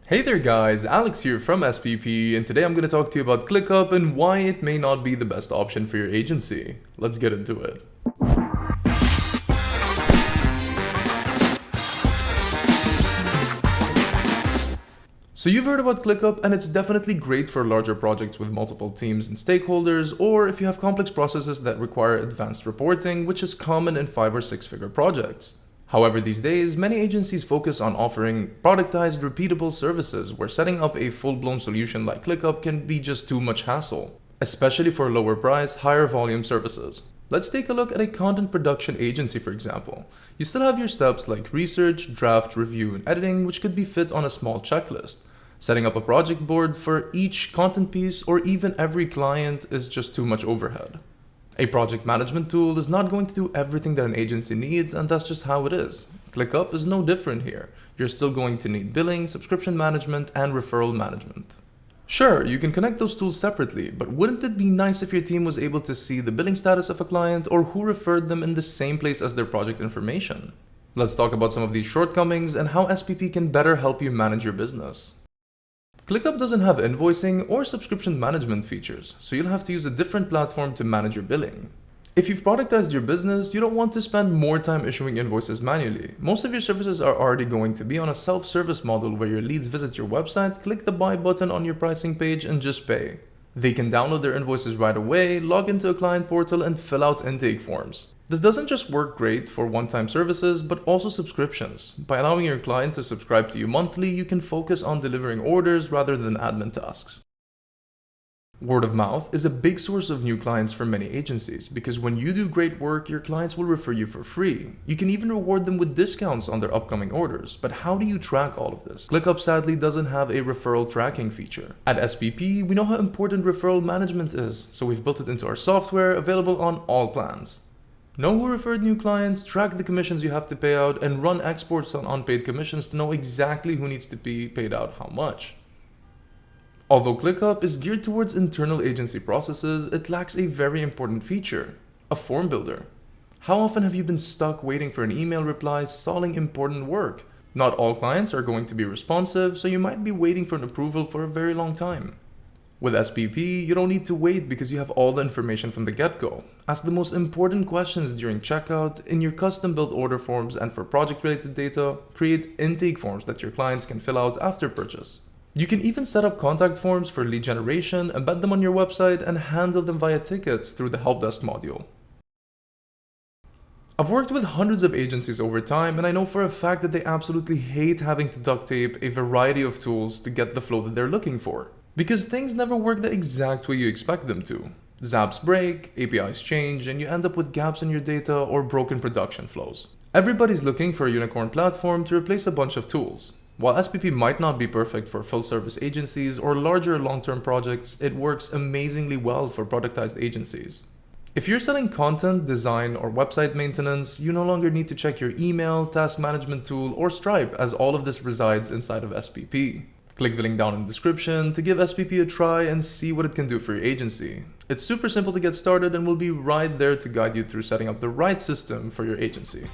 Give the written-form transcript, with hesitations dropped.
Hey there guys, Alex here from SPP, and today I'm going to talk to you about ClickUp and why it may not be the best option for your agency. Let's get into it. So you've heard about ClickUp, and it's definitely great for larger projects with multiple teams and stakeholders, or if you have complex processes that require advanced reporting, which is common in 5 or 6 figure projects. However, these days, many agencies focus on offering productized, repeatable services where setting up a full-blown solution like ClickUp can be just too much hassle, especially for lower price, higher volume services. Let's take a look at a content production agency, for example. You still have your steps like research, draft, review, and editing, which could be fit on a small checklist. Setting up a project board for each content piece or even every client is just too much overhead. A project management tool is not going to do everything that an agency needs, and that's just how it is. ClickUp is no different here. You're still going to need billing, subscription management, and referral management. Sure, you can connect those tools separately, but wouldn't it be nice if your team was able to see the billing status of a client or who referred them in the same place as their project information? Let's talk about some of these shortcomings and how SPP can better help you manage your business. ClickUp doesn't have invoicing or subscription management features, so you'll have to use a different platform to manage your billing. If you've productized your business, you don't want to spend more time issuing invoices manually. Most of your services are already going to be on a self-service model where your leads visit your website, click the buy button on your pricing page, and just pay. They can download their invoices right away, log into a client portal, and fill out intake forms. This doesn't just work great for one-time services, but also subscriptions. By allowing your client to subscribe to you monthly, you can focus on delivering orders rather than admin tasks. Word of mouth is a big source of new clients for many agencies because when you do great work, your clients will refer you for free. You can even reward them with discounts on their upcoming orders. But how do you track all of this? ClickUp sadly doesn't have a referral tracking feature. At SPP, we know how important referral management is, so we've built it into our software, available on all plans. Know who referred new clients, track the commissions you have to pay out, and run exports on unpaid commissions to know exactly who needs to be paid out how much. Although ClickUp is geared towards internal agency processes, it lacks a very important feature, a form builder. How often have you been stuck waiting for an email reply, stalling important work? Not all clients are going to be responsive, so you might be waiting for an approval for a very long time. With SPP, you don't need to wait because you have all the information from the get-go. Ask the most important questions during checkout, in your custom-built order forms, and for project-related data, create intake forms that your clients can fill out after purchase. You can even set up contact forms for lead generation, embed them on your website, and handle them via tickets through the help desk module. I've worked with hundreds of agencies over time, and I know for a fact that they absolutely hate having to duct tape a variety of tools to get the flow that they're looking for. Because things never work the exact way you expect them to. Zaps break, APIs change, and you end up with gaps in your data or broken production flows. Everybody's looking for a unicorn platform to replace a bunch of tools. While SPP might not be perfect for full-service agencies or larger long-term projects, it works amazingly well for productized agencies. If you're selling content, design, or website maintenance, you no longer need to check your email, task management tool, or Stripe, as all of this resides inside of SPP. Click the link down in the description to give SPP a try and see what it can do for your agency. It's super simple to get started and we'll be right there to guide you through setting up the right system for your agency.